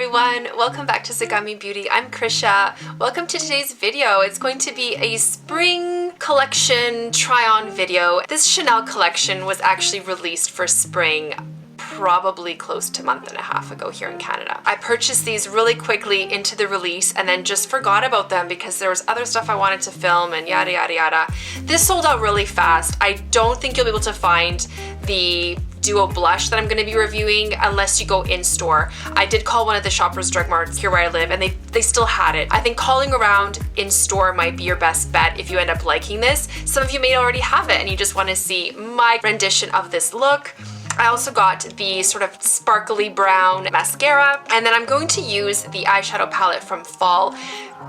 everyone, welcome back to Sagami Beauty. I'm Krysia. Welcome to today's video. It's going to be a spring collection try-on video. This Chanel collection was actually released for spring probably close to a month and a half ago here in Canada. I purchased these really quickly into the release and then just forgot about them because there was other stuff I wanted to film and yada yada yada. This sold out really fast. I don't think you'll be able to find the duo blush that I'm going to be reviewing unless you go in store. I did call one of the Shoppers Drug Marts here where I live and they still had it. I think calling around in store might be your best bet if you end up liking this. Some of you may already have it and you just want to see my rendition of this look. I also got the sort of sparkly brown mascara, and then I'm going to use the eyeshadow palette from fall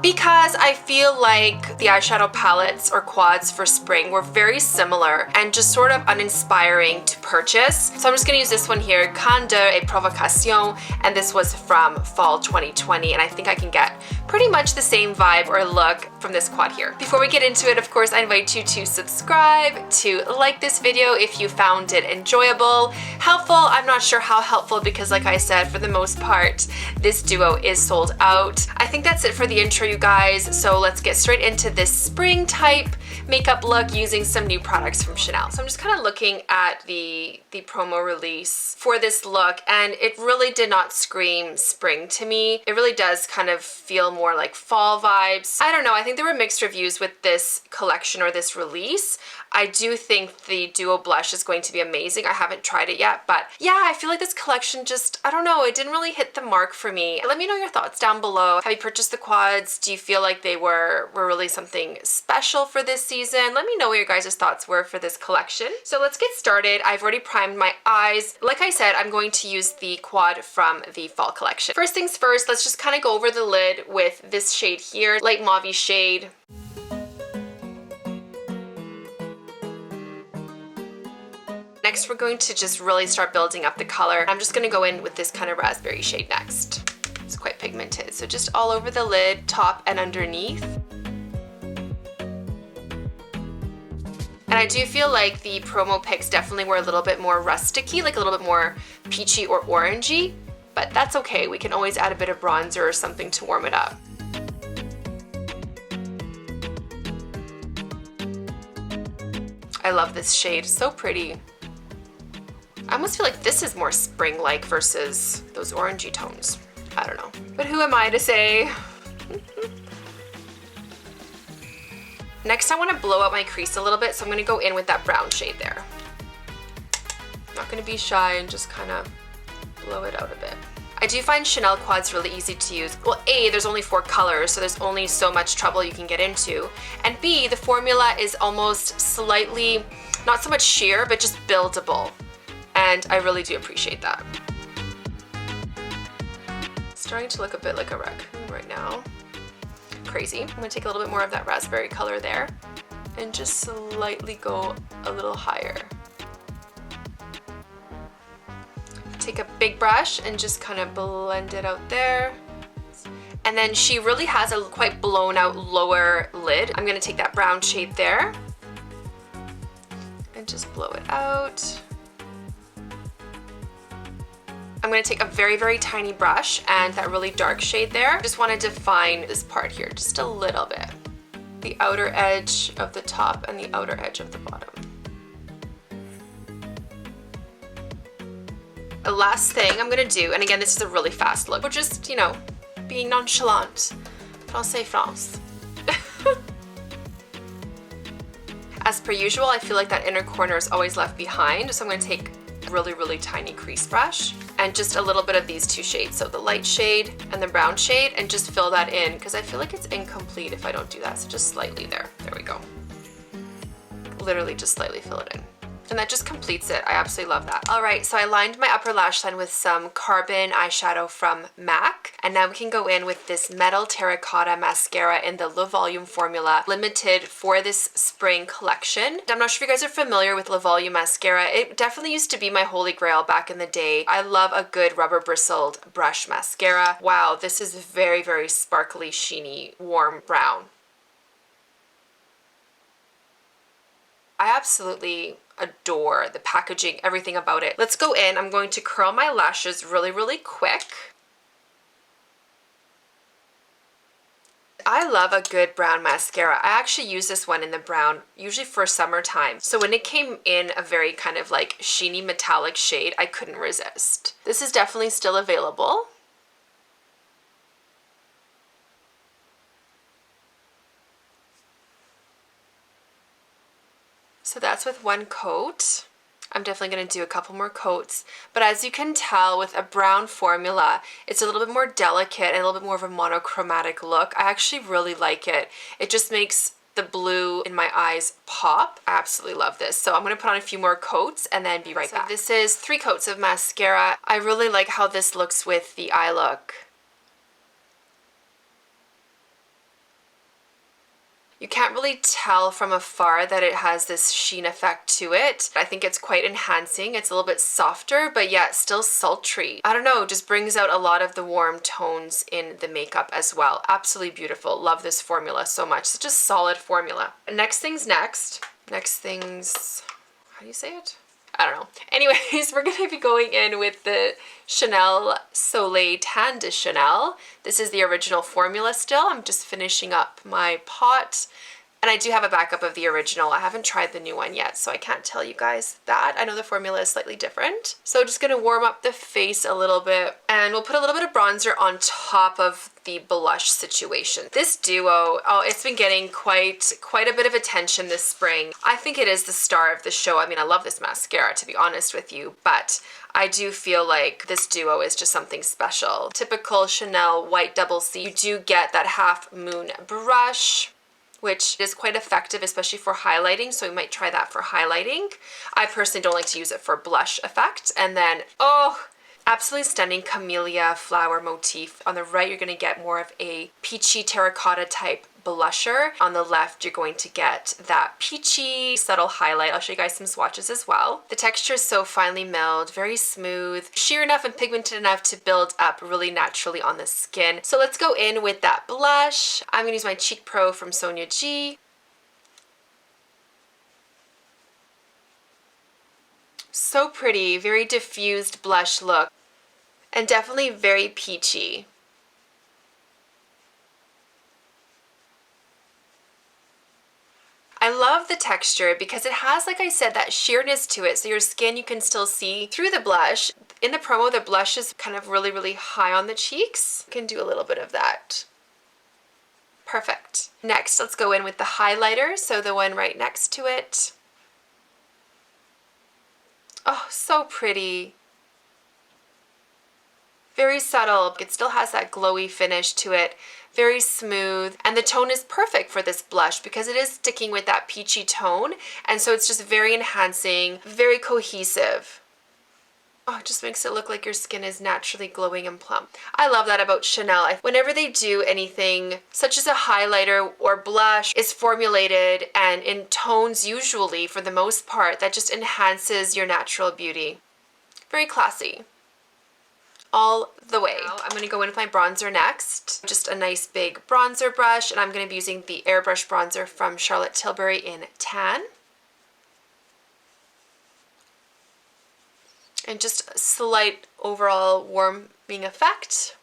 because I feel like the eyeshadow palettes or quads for spring were very similar and just sort of uninspiring to purchase. So I'm just gonna use this one here, Candeur et Provocation, and this was from fall 2020, and I think I can get pretty much the same vibe or look from this quad here. Before we get into it, of course, I invite you to subscribe, to like this video if you found it enjoyable. Helpful, I'm not sure how helpful because like I said, for the most part, this duo is sold out. I think that's it for the intro, you guys, so let's get straight into this spring type makeup look using some new products from Chanel. So I'm just kind of looking at the promo release for this look, and it really did not scream spring to me. It really does kind of feel more like fall vibes. I don't know, I think there were mixed reviews with this collection or this release. I do think the duo blush is going to be amazing. I haven't tried it yet, but yeah, I feel like this collection just, I don't know, it didn't really hit the mark for me. Let me know your thoughts down below. Have you purchased the quads? Do you feel like they were really something special for this season? Let me know what your guys' thoughts were for this collection. So let's get started. I've already primed my eyes. Like I said, I'm going to use the quad from the fall collection. First things first, let's just kind of go over the lid with this shade here, light mauve shade. Next, we're going to just really start building up the color. I'm just gonna go in with this kind of raspberry shade next. It's quite pigmented, so just all over the lid, top and underneath. And I do feel like the promo pics definitely were a little bit more rusticy, like a little bit more peachy or orangey, but that's okay. We can always add a bit of bronzer or something to warm it up. I love this shade, so pretty. I almost feel like this is more spring-like versus those orangey tones. I don't know. But who am I to say? Next, I want to blow out my crease a little bit, so I'm going to go in with that brown shade there. I'm not going to be shy and just kind of blow it out a bit. I do find Chanel quads really easy to use. Well, A, there's only 4 colors, so there's only so much trouble you can get into. And B, the formula is almost slightly, not so much sheer, but just buildable. And I really do appreciate that. It's starting to look a bit like a raccoon right now. Crazy. I'm gonna take a little bit more of that raspberry color there and just slightly go a little higher. Take a big brush and just kind of blend it out there. And then she really has a quite blown out lower lid. I'm gonna take that brown shade there and just blow it out. I'm going to take a very, very tiny brush and that really dark shade there. Just want to define this part here just a little bit. The outer edge of the top and the outer edge of the bottom. The last thing I'm going to do, and again, this is a really fast look, we're just, you know, being nonchalant. Français France. As per usual, I feel like that inner corner is always left behind, so I'm going to take a really, really tiny crease brush and just a little bit of these 2 shades, so the light shade and the brown shade, and just fill that in because I feel like it's incomplete if I don't do that, so just slightly there. There we go. Literally just slightly fill it in. And that just completes it. I absolutely love that. All right, so I lined my upper lash line with some Carbon eyeshadow from MAC, and now we can go in with this Metal Terracotta mascara in the low volume formula, limited for this spring collection. I'm not sure if you guys are familiar with low volume mascara. It definitely used to be my holy grail back in the day. I love a good rubber bristled brush mascara. Wow, this is very, very sparkly, sheeny, warm brown. I absolutely adore the packaging, everything about it. Let's go in. I'm going to curl my lashes really, really quick. I love a good brown mascara. I actually use this one in the brown, usually for summertime. So when it came in a very kind of like sheeny metallic shade, I couldn't resist. This is definitely still available. So that's with one coat. I'm definitely going to do a couple more coats, but as you can tell with a brown formula, it's a little bit more delicate and a little bit more of a monochromatic look. I actually really like it. It just makes the blue in my eyes pop. I absolutely love this. So I'm going to put on a few more coats and then be right back. This is 3 coats of mascara. I really like how this looks with the eye look. You can't really tell from afar that it has this sheen effect to it. I think it's quite enhancing. It's a little bit softer, but yet still sultry. I don't know, just brings out a lot of the warm tones in the makeup as well. Absolutely beautiful. Love this formula so much. Such a solid formula. Next things next. Next things, how do you say it? I don't know. Anyways, we're going to be going in with the Chanel Soleil Tan de Chanel. This is the original formula still. I'm just finishing up my pot. And I do have a backup of the original. I haven't tried the new one yet, so I can't tell you guys that. I know the formula is slightly different. So just going to warm up the face a little bit. And we'll put a little bit of bronzer on top of the blush situation. This duo, oh, it's been getting quite a bit of attention this spring. I think it is the star of the show. I mean, I love this mascara, to be honest with you, but I do feel like this duo is just something special. Typical Chanel white double C. You do get that half moon brush, which is quite effective, especially for highlighting, so we might try that for highlighting. I personally don't like to use it for blush effect. And then, oh, absolutely stunning camellia flower motif. On the right, you're gonna get more of a peachy terracotta type blusher. On the left, you're going to get that peachy subtle highlight. I'll show you guys some swatches as well. The texture is so finely milled, very smooth, sheer enough and pigmented enough to build up really naturally on the skin. So let's go in with that blush. I'm gonna use my Cheek Pro from Sonia G. So pretty, very diffused blush look, and definitely very peachy. I love the texture because it has, like I said, that sheerness to it, so your skin you can still see through the blush. In the promo, the blush is kind of really high on the cheeks. You can do a little bit of that. Perfect. Next, let's go in with the highlighter, so the one right next to it. Oh, so pretty. Very subtle. It still has that glowy finish to it. Very smooth, and the tone is perfect for this blush because it is sticking with that peachy tone, and so it's just very enhancing, very cohesive. Oh, it just makes it look like your skin is naturally glowing and plump. I love that about Chanel. Whenever they do anything such as a highlighter or blush is formulated and in tones usually for the most part that just enhances your natural beauty. Very classy. All the way. Now I'm going to go in with my bronzer next. Just a nice big bronzer brush, and I'm going to be using the Airbrush bronzer from Charlotte Tilbury in Tan. And just a slight overall warming effect.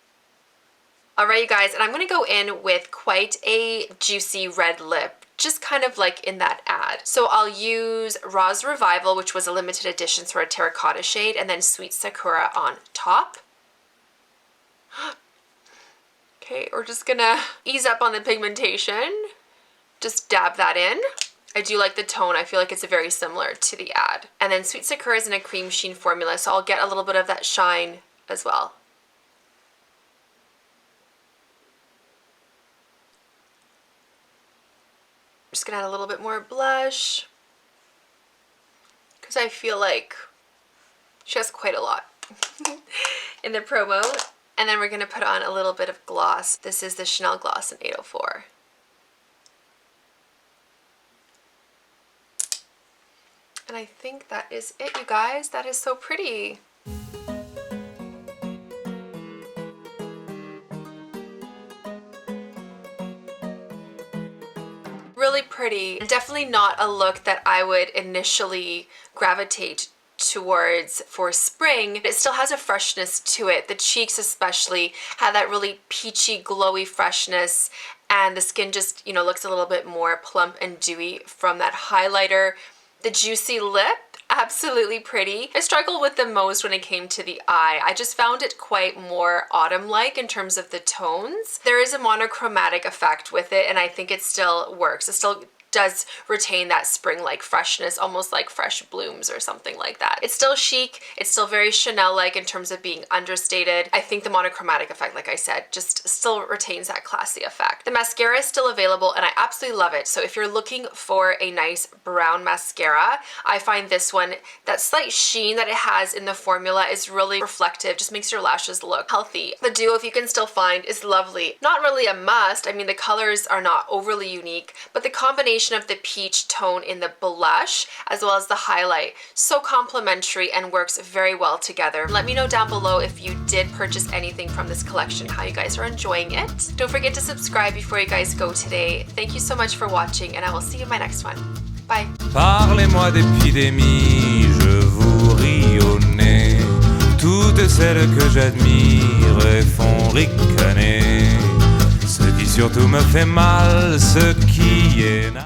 Alright you guys, and I'm going to go in with quite a juicy red lip, just kind of like in that ad. So I'll use Rozz Revival, which was a limited edition sort of terracotta shade, and then Sweet Sakura on top. Okay, we're just gonna ease up on the pigmentation. Just dab that in. I do like the tone. I feel like it's very similar to the ad. And then Sweet Sakura is in a cream sheen formula, so I'll get a little bit of that shine as well. I'm just gonna add a little bit more blush because I feel like she has quite a lot in the promo. And then we're going to put on a little bit of gloss. This is the Chanel Gloss in 804. And I think that is it, you guys. That is so pretty. Really pretty. Definitely not a look that I would initially gravitate towards for spring. It still has a freshness to it. The cheeks especially have that really peachy glowy freshness, and the skin just, you know, looks a little bit more plump and dewy from that highlighter. The juicy lip, absolutely pretty. I struggled with the most when it came to the eye. I just found it quite more autumn-like in terms of the tones. There is a monochromatic effect with it, and I think it still works. It still does retain that spring-like freshness, almost like fresh blooms or something like that. It's still chic. It's still very Chanel-like in terms of being understated. I think the monochromatic effect, like I said, just still retains that classy effect. The mascara is still available and I absolutely love it. So if you're looking for a nice brown mascara, I find this one, that slight sheen that it has in the formula is really reflective, just makes your lashes look healthy. The duo, if you can still find, is lovely. Not really a must. I mean, the colors are not overly unique, but the combination of the peach tone in the blush as well as the highlight, so complementary and works very well together. Let me know down below if you did purchase anything from this collection, how you guys are enjoying it. Don't forget to subscribe before you guys go today. Thank you so much for watching and I will see you in my next one. Bye. Parlez-moi d'épidémie, je vous ris au nez. Toutes celles que j'admire font ricaner. Ce qui surtout me fait mal, ce qui est